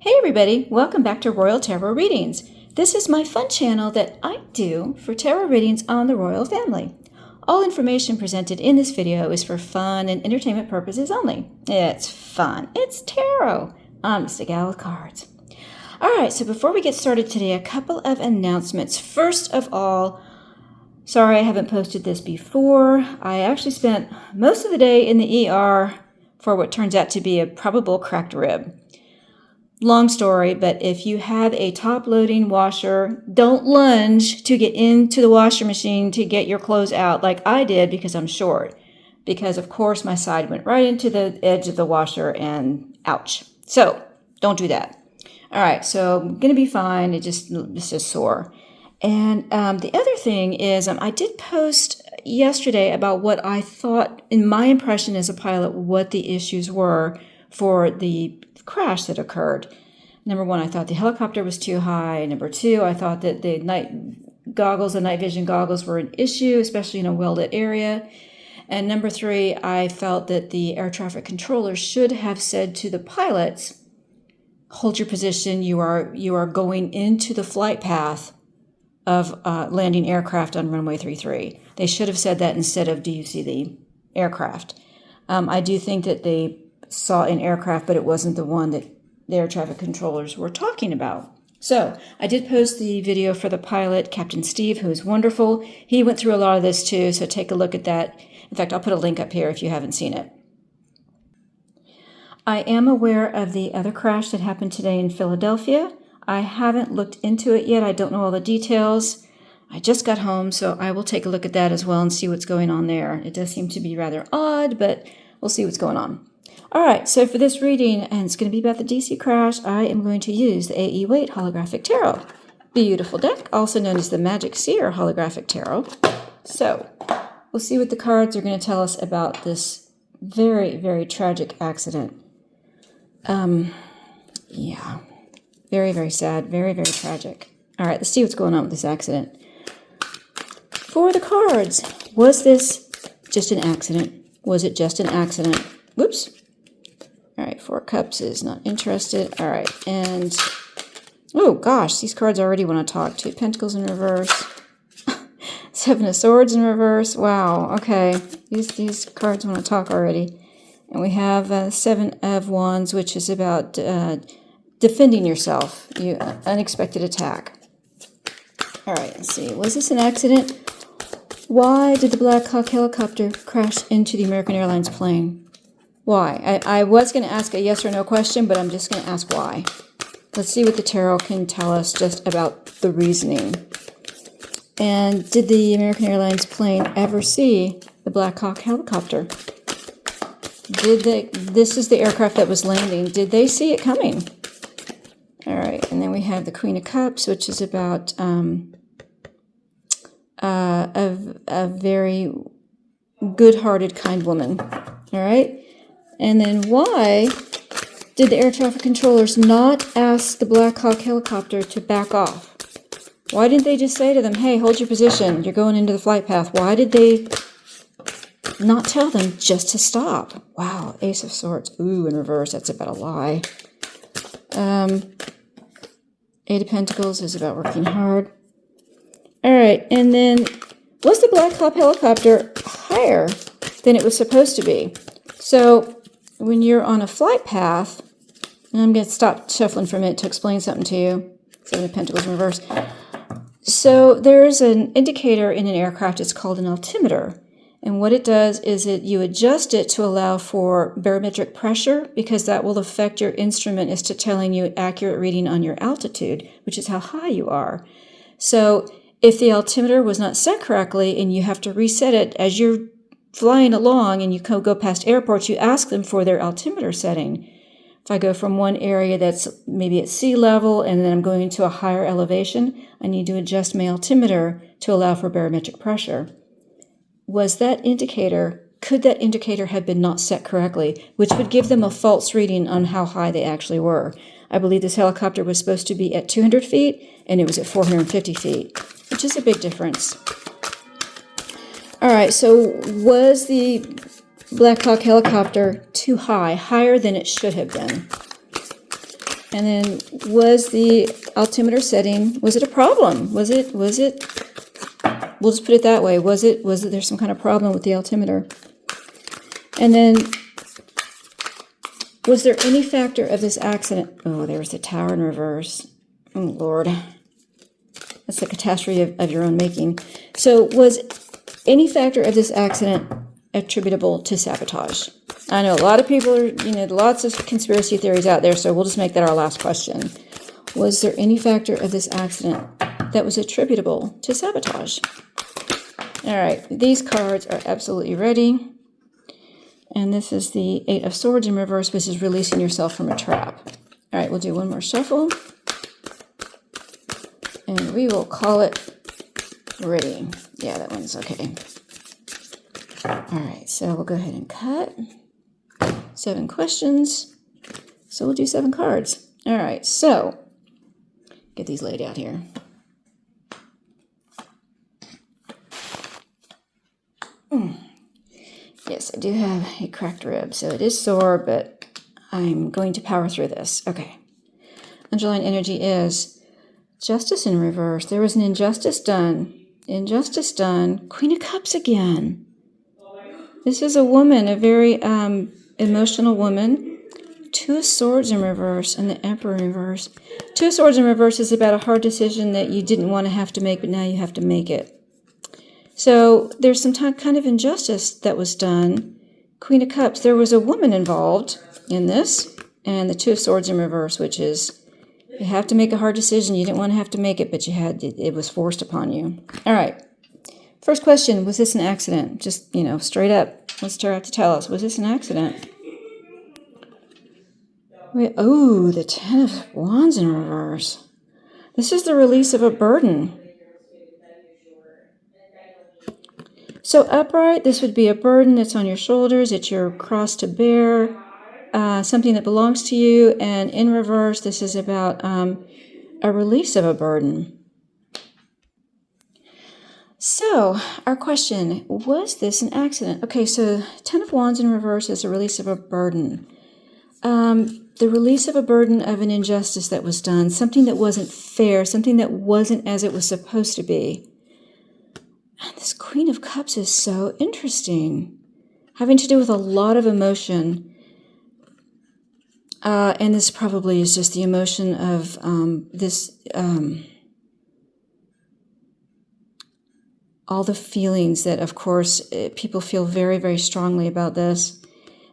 Hey everybody, welcome back to Royal Tarot Readings. This is my fun channel that I do for tarot readings on the royal family. All information presented in this video is for fun and entertainment purposes only. It's fun. It's tarot. I'm just a gal with cards. Alright, so before we get started today, a couple of announcements. First of all, sorry I haven't posted this before. I actually spent most of the day in the ER for what turns out to be a probable cracked rib. Long story, but if you have a top-loading washer, don't lunge to get into the washer machine to get your clothes out like I did because I'm short. Because, of course, my side went right into the edge of the washer and ouch. So, don't do that. All right, so I'm going to be fine. It's just sore. And the other thing is I did post yesterday about what I thought, in my impression as a pilot, what the issues were for the crash that occurred. Number one, I thought the helicopter was too high. Number two, I thought that the night vision goggles were an issue, especially in a well-lit area. And number three, I felt that the air traffic controllers should have said to the pilots, hold your position, you are going into the flight path of landing aircraft on runway 33. They should have said that instead of, do you see the aircraft? I do think that they saw an aircraft, but it wasn't the one that the air traffic controllers were talking about. So I did post the video for the pilot, Captain Steve, who is wonderful. He went through a lot of this too, so take a look at that. In fact, I'll put a link up here if you haven't seen it. I am aware of the other crash that happened today in Philadelphia. I haven't looked into it yet. I don't know all the details. I just got home, so I will take a look at that as well and see what's going on there. It does seem to be rather odd, but we'll see what's going on. All right, so for this reading, and it's going to be about the DC crash, I am going to use the A.E. Waite Holographic Tarot. Beautiful deck, also known as the Magic Seer Holographic Tarot. So, we'll see what the cards are going to tell us about this very, very tragic accident. Yeah, very, very sad, very, very tragic. All right, let's see what's going on with this accident. For the cards, was this just an accident? Was it just an accident? Whoops. All right, Four Cups is not interested. All right, and oh gosh, these cards already want to talk. Two of Pentacles in reverse. Seven of Swords in reverse. Wow, okay. These cards want to talk already. And we have Seven of Wands, which is about defending yourself. Unexpected attack. All right, let's see. Was this an accident? Why did the Black Hawk helicopter crash into the American Airlines plane? Why? I was going to ask a yes or no question, but I'm just going to ask why. Let's see what the tarot can tell us just about the reasoning. And did the American Airlines plane ever see the Black Hawk helicopter? This is the aircraft that was landing. Did they see it coming? All right, and then we have the Queen of Cups, which is about a very good-hearted, kind woman. All right? And then why did the air traffic controllers not ask the Black Hawk helicopter to back off? Why didn't they just say to them, hey, hold your position, you're going into the flight path? Why did they not tell them just to stop? Wow, Ace of Swords. Ooh, in reverse, that's about a lie. Eight of Pentacles is about working hard. All right, and then was the Black Hawk helicopter higher than it was supposed to be? So when you're on a flight path, and I'm going to stop shuffling for a minute to explain something to you. Seven of Pentacles in reverse. So there's an indicator in an aircraft. It's called an altimeter. And what it does is you adjust it to allow for barometric pressure, because that will affect your instrument as to telling you accurate reading on your altitude, which is how high you are. So if the altimeter was not set correctly and you have to reset it as you're flying along and you go past airports, you ask them for their altimeter setting. If I go from one area that's maybe at sea level and then I'm going to a higher elevation, I need to adjust my altimeter to allow for barometric pressure. Could that indicator have been not set correctly, which would give them a false reading on how high they actually were? I believe this helicopter was supposed to be at 200 feet and it was at 450 feet, which is a big difference. All right, so was the Black Hawk helicopter too high, higher than it should have been? And then was the altimeter setting, was it a problem? Was it, we'll just put it that way. Was it there some kind of problem with the altimeter? And then, was there any factor of this accident? Oh, there's the tower in reverse. Oh, Lord. That's the catastrophe of your own making. So was any factor of this accident attributable to sabotage? I know a lot of people are, lots of conspiracy theories out there, so we'll just make that our last question. Was there any factor of this accident that was attributable to sabotage? All right, these cards are absolutely ready. And this is the Eight of Swords in reverse, which is releasing yourself from a trap. All right, we'll do one more shuffle. And we will call it ready. Yeah, that one's okay. All right, so we'll go ahead and cut. 7 questions. So we'll do 7 cards. All right, so get these laid out here. Yes, I do have a cracked rib, so it is sore, but I'm going to power through this. Okay. Underlying energy is justice in reverse. There was an injustice done. Injustice done. Queen of Cups again. This is a woman, a very emotional woman. 2 of Swords in reverse and the Emperor in reverse. 2 of Swords in reverse is about a hard decision that you didn't want to have to make, but now you have to make it. So there's some kind of injustice that was done. Queen of Cups, there was a woman involved in this. And the 2 of Swords in reverse, which is you have to make a hard decision. You didn't want to have to make it, but it was forced upon you. All right. First question, was this an accident? Just, straight up. What's Tarot have to tell us? Was this an accident? Oh, the 10 of Wands in reverse. This is the release of a burden. So upright, this would be a burden that's on your shoulders. It's your cross to bear, something that belongs to you. And in reverse, this is about a release of a burden. So our question, was this an accident? Okay, so 10 of Wands in reverse is a release of a burden. The release of a burden of an injustice that was done, something that wasn't fair, something that wasn't as it was supposed to be. And this Queen of Cups is so interesting, having to do with a lot of emotion. And this probably is just the emotion of all the feelings that, of course, people feel very, very strongly about this.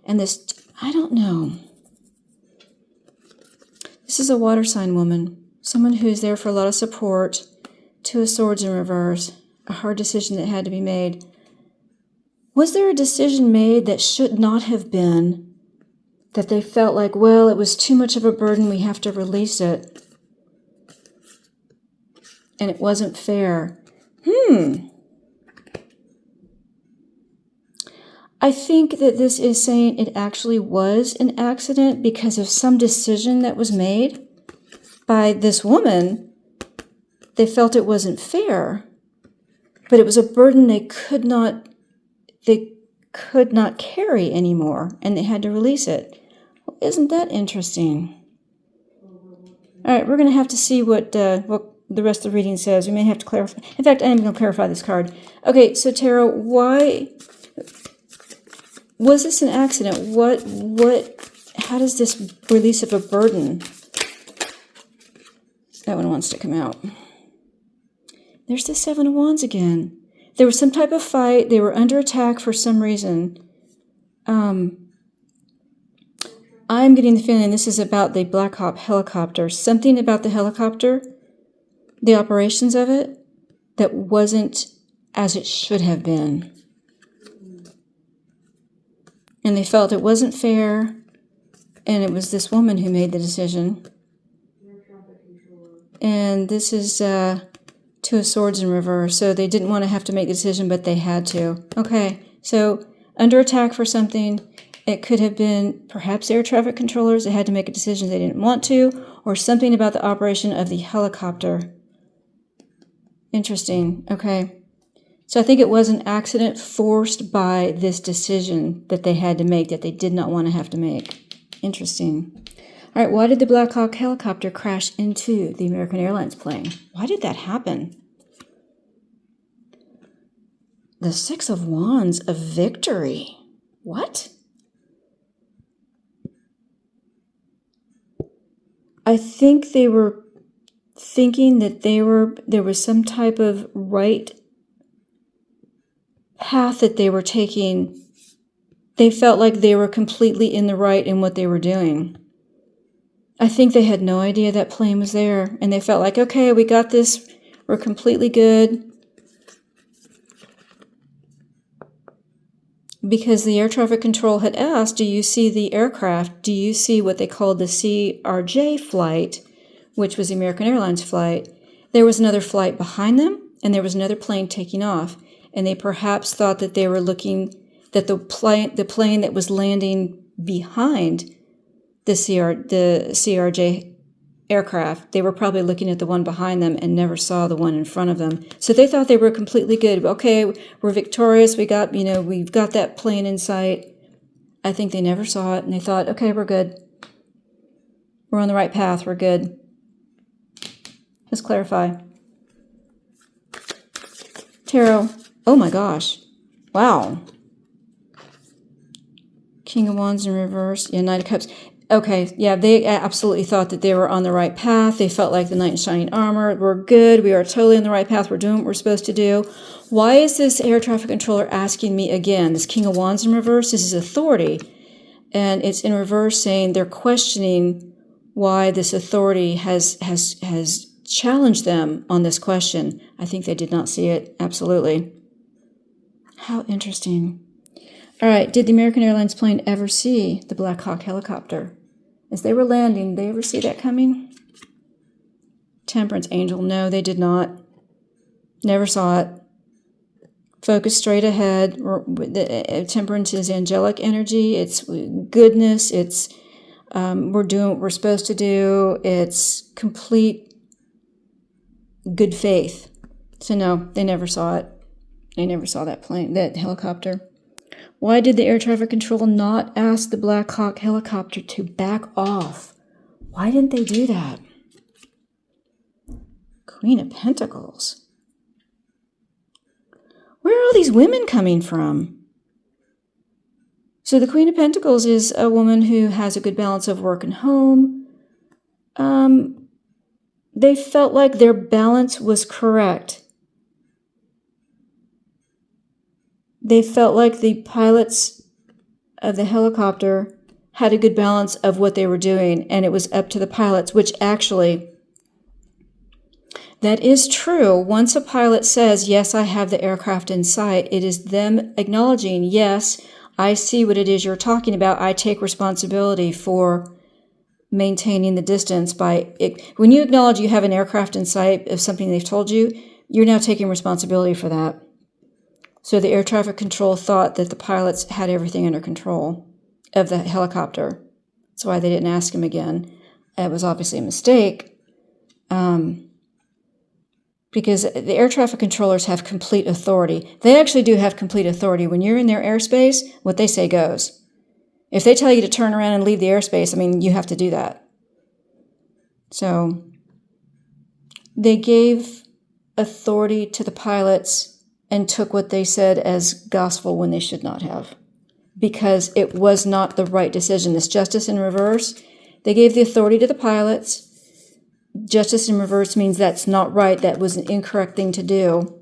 And this, I don't know. This is a water sign woman, someone who's there for a lot of support. 2 of Swords in reverse. A hard decision that had to be made. Was there a decision made that should not have been, that they felt like, well, it was too much of a burden, we have to release it, and it wasn't fair? I think that this is saying it actually was an accident because of some decision that was made by this woman. They felt it wasn't fair. But it was a burden they could not carry anymore, and they had to release it. Well, isn't that interesting? All right, we're going to have to see what the rest of the reading says. We may have to clarify. In fact, I am going to clarify this card. Okay, so Tarot, why was this an accident? How does this release of a burden? That one wants to come out. There's the 7 of Wands again. There was some type of fight. They were under attack for some reason. I'm getting the feeling this is about the Black Hawk helicopter. Something about the helicopter, the operations of it, that wasn't as it should have been. And they felt it wasn't fair. And it was this woman who made the decision. And this is 2 of Swords in reverse. So they didn't want to have to make the decision, but they had to. Okay, so under attack for something. It could have been perhaps air traffic controllers that had to make a decision they didn't want to, or something about the operation of the helicopter. Interesting. Okay. So I think it was an accident forced by this decision that they had to make that they did not want to have to make. Interesting. All right, why did the Black Hawk helicopter crash into the American Airlines plane? Why did that happen? The Six of Wands of victory. What? I think they were thinking that there was some type of right path that they were taking. They felt like they were completely in the right in what they were doing. I think they had no idea that plane was there, and they felt like, okay, we got this, we're completely good. Because the air traffic control had asked, do you see the aircraft? Do you see what they called the CRJ flight, which was the American Airlines flight? There was another flight behind them, and there was another plane taking off. And they perhaps thought that they were looking, that the plane that was landing behind the CRJ aircraft, they were probably looking at the one behind them and never saw the one in front of them. So they thought they were completely good. Okay, we're victorious. We've got that plane in sight. I think they never saw it, and they thought, okay, we're good. We're on the right path. We're good. Let's clarify. Tarot. Oh my gosh. Wow. King of Wands in reverse. Yeah, Knight of Cups. Okay, yeah, they absolutely thought that they were on the right path. They felt like the knight in shining armor. We're good. We are totally on the right path. We're doing what we're supposed to do. Why is this air traffic controller asking me again? This King of Wands in reverse, this is authority. And it's in reverse saying they're questioning why this authority has challenged them on this question. I think they did not see it. Absolutely. How interesting. All right, did the American Airlines plane ever see the Black Hawk helicopter? As they were landing, did they ever see that coming? Temperance angel, no, they did not. Never saw it. Focus straight ahead. Temperance is angelic energy. It's goodness. It's we're doing what we're supposed to do. It's complete good faith. So no, they never saw it. They never saw that plane, that helicopter. Why did the air traffic control not ask the Black Hawk helicopter to back off? Why didn't they do that? Queen of Pentacles. Where are all these women coming from? So the Queen of Pentacles is a woman who has a good balance of work and home. They felt like their balance was correct. They felt like the pilots of the helicopter had a good balance of what they were doing, and it was up to the pilots, which actually, that is true. Once a pilot says, yes, I have the aircraft in sight, it is them acknowledging, yes, I see what it is you're talking about. I take responsibility for maintaining the distance by it. When you acknowledge you have an aircraft in sight of something they've told you, you're now taking responsibility for that. So the air traffic control thought that the pilots had everything under control of the helicopter. That's why they didn't ask him again. It was obviously a mistake, because the air traffic controllers have complete authority. They actually do have complete authority. When you're in their airspace, what they say goes. If they tell you to turn around and leave the airspace, I mean, you have to do that. So they gave authority to the pilots and took what they said as gospel when they should not have, because it was not the right decision. This justice in reverse, they gave the authority to the pilots. Justice in reverse means that's not right. That was an incorrect thing to do.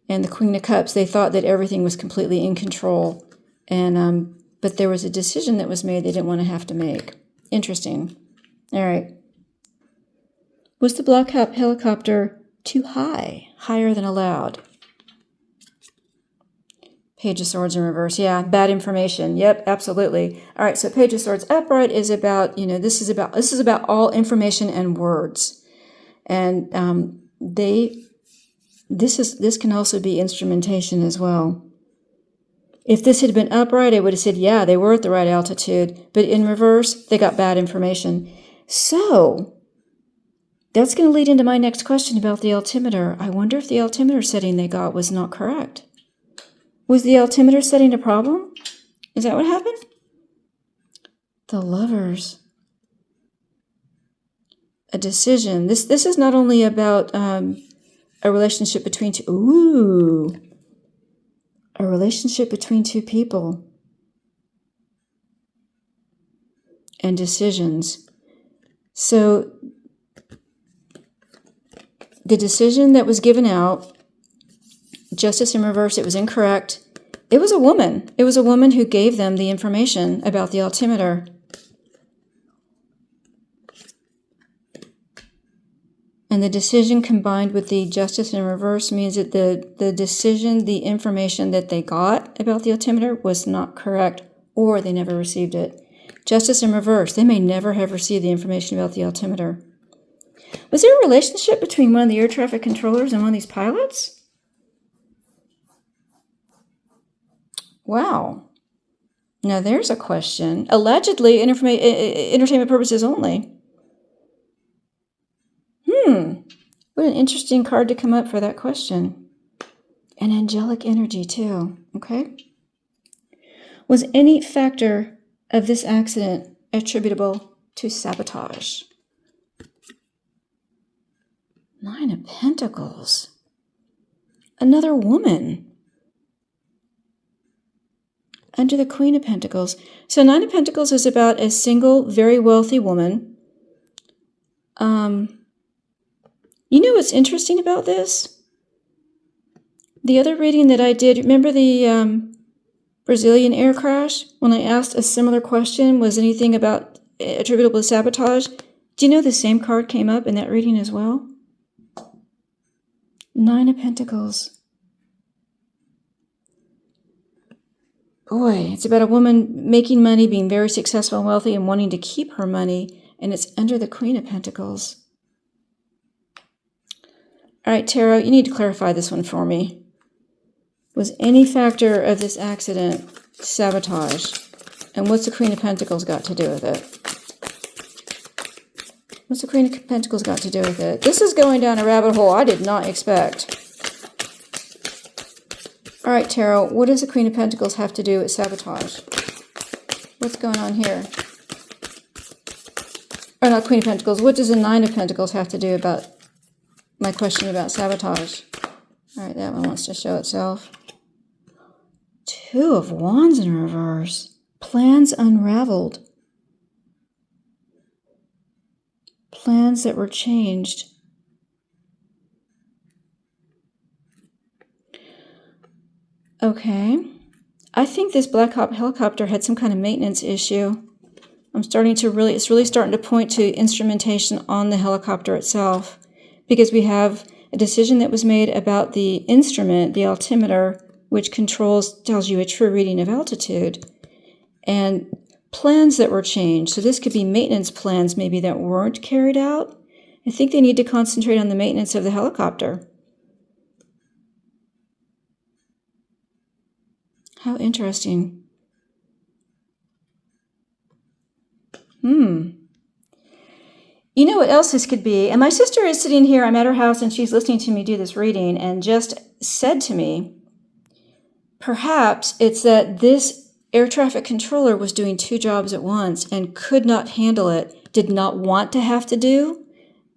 And the Queen of Cups, they thought that everything was completely in control. And but there was a decision that was made they didn't want to have to make. Interesting. All right. Was the Black Hawk helicopter too high, higher than allowed? Page of Swords in reverse. Yeah, bad information. Yep, absolutely. All right, so Page of Swords upright is about, this is about all information and words. And this can also be instrumentation as well. If this had been upright, I would have said, yeah, they were at the right altitude. But in reverse, they got bad information. So that's going to lead into my next question about the altimeter. I wonder if the altimeter setting they got was not correct. Was the altimeter setting a problem? Is that what happened? The Lovers. A decision. This is not only about a relationship between two. Ooh. A relationship between two people. And decisions. So the decision that was given out, justice in reverse, it was incorrect. It was a woman. It was a woman who gave them the information about the altimeter. And the decision combined with the justice in reverse means that the decision, the information that they got about the altimeter was not correct, or they never received it. Justice in reverse, they may never have received the information about the altimeter. Was there a relationship between one of the air traffic controllers and one of these pilots? Wow. Now there's a question. Allegedly, entertainment purposes only. What an interesting card to come up for that question. And angelic energy too, okay? Was any factor of this accident attributable to sabotage? 9 of Pentacles. Another woman. Under the Queen of Pentacles. So 9 of Pentacles is about a single, very wealthy woman. You know what's interesting about this? The other reading that I did, remember the Brazilian air crash? When I asked a similar question, was anything about attributable to sabotage? Do you know the same card came up in that reading as well? 9 of Pentacles. Boy, it's about a woman making money, being very successful and wealthy, and wanting to keep her money, and it's under the Queen of Pentacles. All right, Tarot, you need to clarify this one for me. Was any factor of this accident sabotage? And what's the Queen of Pentacles got to do with it? What's the Queen of Pentacles got to do with it? This is going down a rabbit hole I did not expect. All right, Tarot, what does the Queen of Pentacles have to do with sabotage? What's going on here? Or not Queen of Pentacles, what does the 9 of Pentacles have to do about my question about sabotage? All right, that one wants to show itself. 2 of Wands in reverse. Plans unraveled. Plans that were changed. Okay. I think this Black Hawk helicopter had some kind of maintenance issue. It's really starting to point to instrumentation on the helicopter itself, because we have a decision that was made about the instrument, the altimeter, which tells you a true reading of altitude, and plans that were changed. So this could be maintenance plans maybe that weren't carried out. I think they need to concentrate on the maintenance of the helicopter. How interesting. You know what else this could be? And my sister is sitting here, I'm at her house, and she's listening to me do this reading, and just said to me, perhaps it's that this air traffic controller was doing 2 jobs at once and could not handle it, did not want to have to do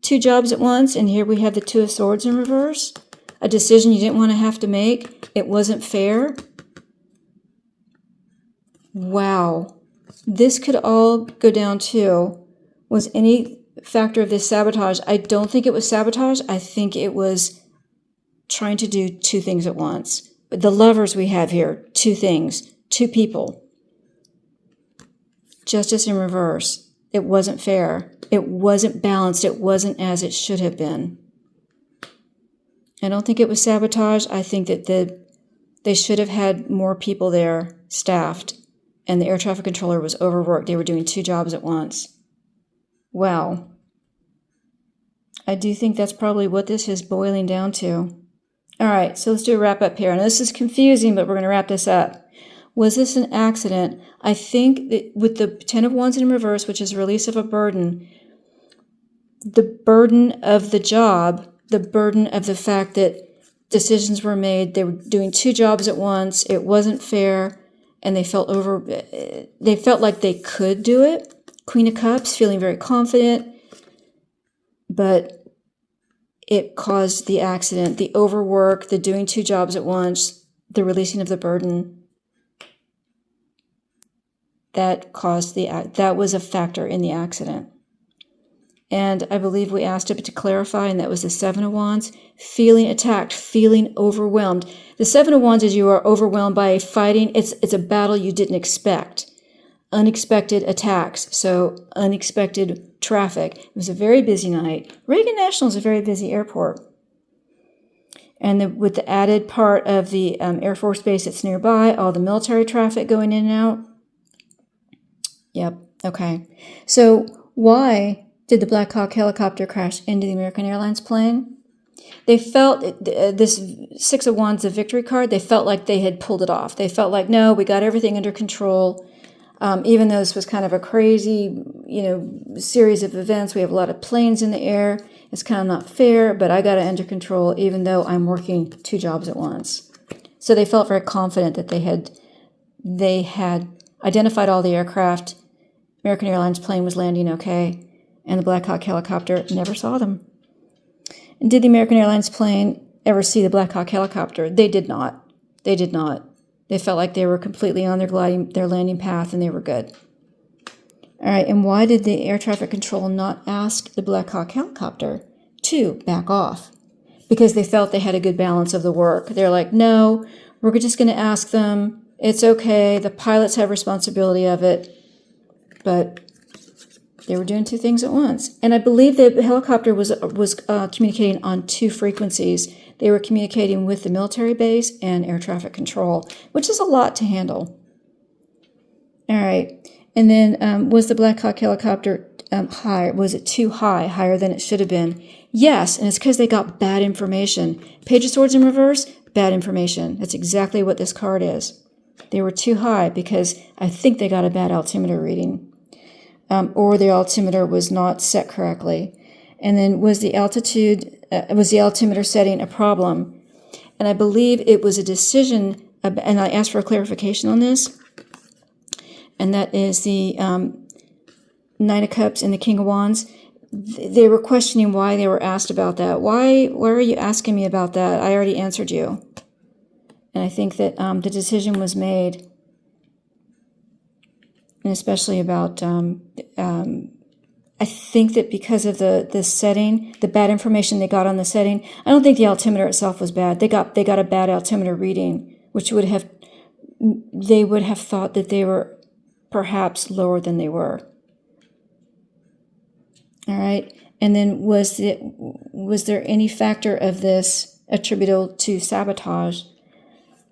2 jobs at once, and here we have the 2 of Swords in reverse. A decision you didn't want to have to make. It wasn't fair. Wow. This could all go down to, was any factor of this sabotage? I don't think it was sabotage. I think it was trying to do 2 things at once. But the Lovers we have here, 2 things, 2 people. Justice in reverse. It wasn't fair. It wasn't balanced. It wasn't as it should have been. I don't think it was sabotage. I think that they should have had more people there staffed, and the air traffic controller was overworked. They were doing 2 jobs at once. Wow. I do think that's probably what this is boiling down to. All right, so let's do a wrap up here. And this is confusing, but we're going to wrap this up. Was this an accident? I think that with the 10 of Wands in reverse, which is release of a burden, the burden of the job, the burden of the fact that decisions were made, they were doing 2 jobs at once, it wasn't fair, and they felt like they could do it. Queen of Cups, feeling very confident, but it caused the accident, the overwork, the doing 2 jobs at once, the releasing of the burden. That was a factor in the accident. And I believe we asked it to clarify, and that was the 7 of Wands, feeling attacked, feeling overwhelmed. The 7 of Wands is you are overwhelmed by fighting. It's a battle you didn't expect. Unexpected attacks, so unexpected traffic. It was a very busy night. Reagan National is a very busy airport. And with the added part of the Air Force Base that's nearby, all the military traffic going in and out. Yep, okay. So why did the Black Hawk helicopter crash into the American Airlines plane? They felt, this 6 of Wands, the victory card, they felt like they had pulled it off. They felt like, no, we got everything under control. Even though this was kind of a crazy, series of events, we have a lot of planes in the air. It's kind of not fair, but I got it under control, even though I'm working 2 jobs at once. So they felt very confident that they had identified all the aircraft. American Airlines plane was landing okay, and the Black Hawk helicopter never saw them. And did the American Airlines plane ever see the Black Hawk helicopter? They did not. They did not. They felt like they were completely on their landing path, and they were good. All right, and why did the air traffic control not ask the Black Hawk helicopter to back off? Because they felt they had a good balance of the work. They're like, no, we're just going to ask them. It's okay. The pilots have responsibility of it. But they were doing 2 things at once. And I believe the helicopter was communicating on 2 frequencies. They were communicating with the military base and air traffic control, which is a lot to handle. All right. And then was the Black Hawk helicopter high? Was it too high, higher than it should have been? Yes, and it's because they got bad information. Page of Swords in reverse, bad information. That's exactly what this card is. They were too high because I think they got a bad altimeter reading. Or the altimeter was not set correctly. And then was the altimeter setting a problem? And I believe it was a decision, and I asked for a clarification on this, and that is the 9 of Cups and the King of Wands. They were questioning why they were asked about that. Why are you asking me about that? I already answered you. And I think that the decision was made, and especially about, I think that because of the setting, the bad information they got on the setting, I don't think the altimeter itself was bad. They got a bad altimeter reading, which they would have thought that they were perhaps lower than they were. All right. And then was there any factor of this attributable to sabotage?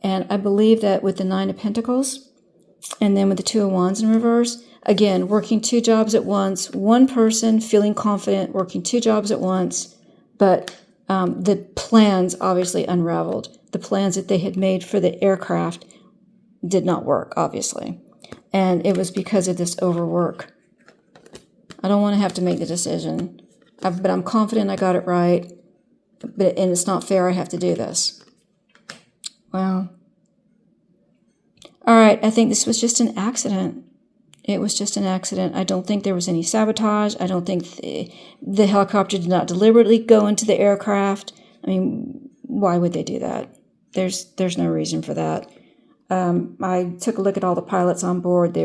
And I believe that with the 9 of Pentacles and then with the 2 of Wands in reverse, again, working 2 jobs at once, one person feeling confident, working 2 jobs at once, but the plans obviously unraveled. The plans that they had made for the aircraft did not work, obviously. And it was because of this overwork. I don't want to have to make the decision, but I'm confident I got it right, and it's not fair I have to do this. Wow. All right, I think this was just an accident. It was just an accident. I don't think there was any sabotage. I don't think the helicopter did not deliberately go into the aircraft. I mean, why would they do that? There's no reason for that. I took a look at all the pilots on board.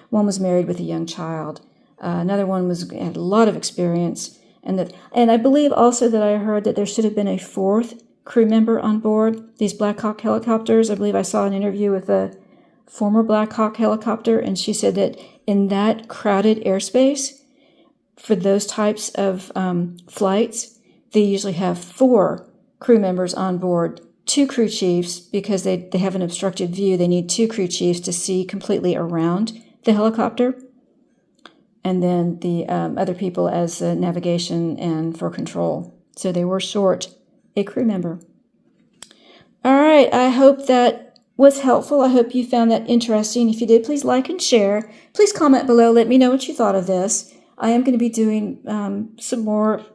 One was married with a young child. Another one had a lot of experience. And I believe also that I heard that there should have been a 4th crew member on board these Black Hawk helicopters. I believe I saw an interview with a former Black Hawk helicopter, and she said that in that crowded airspace, for those types of flights, they usually have 4 crew members on board, 2 crew chiefs, because they have an obstructed view. They need 2 crew chiefs to see completely around the helicopter, and then the other people as navigation and for control. So they were short a crew member. All right, I hope that was helpful. I hope you found that interesting. If you did, please like and share. Please comment below. Let me know what you thought of this. I am going to be doing some more.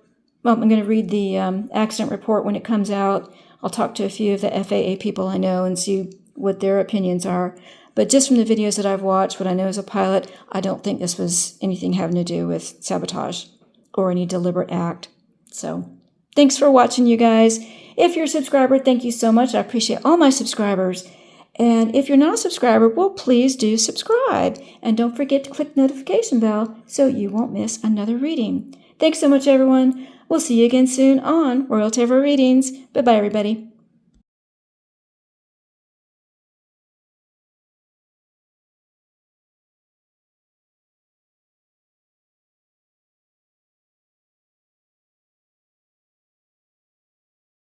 Well, I'm going to read the accident report when it comes out. I'll talk to a few of the FAA people I know and see what their opinions are. But just from the videos that I've watched, what I know as a pilot, I don't think this was anything having to do with sabotage or any deliberate act. So thanks for watching, you guys. If you're a subscriber, thank you so much. I appreciate all my subscribers. And if you're not a subscriber, well, please do subscribe. And don't forget to click the notification bell so you won't miss another reading. Thanks so much, everyone. We'll see you again soon on Royal Tarot Readings. Bye-bye, everybody.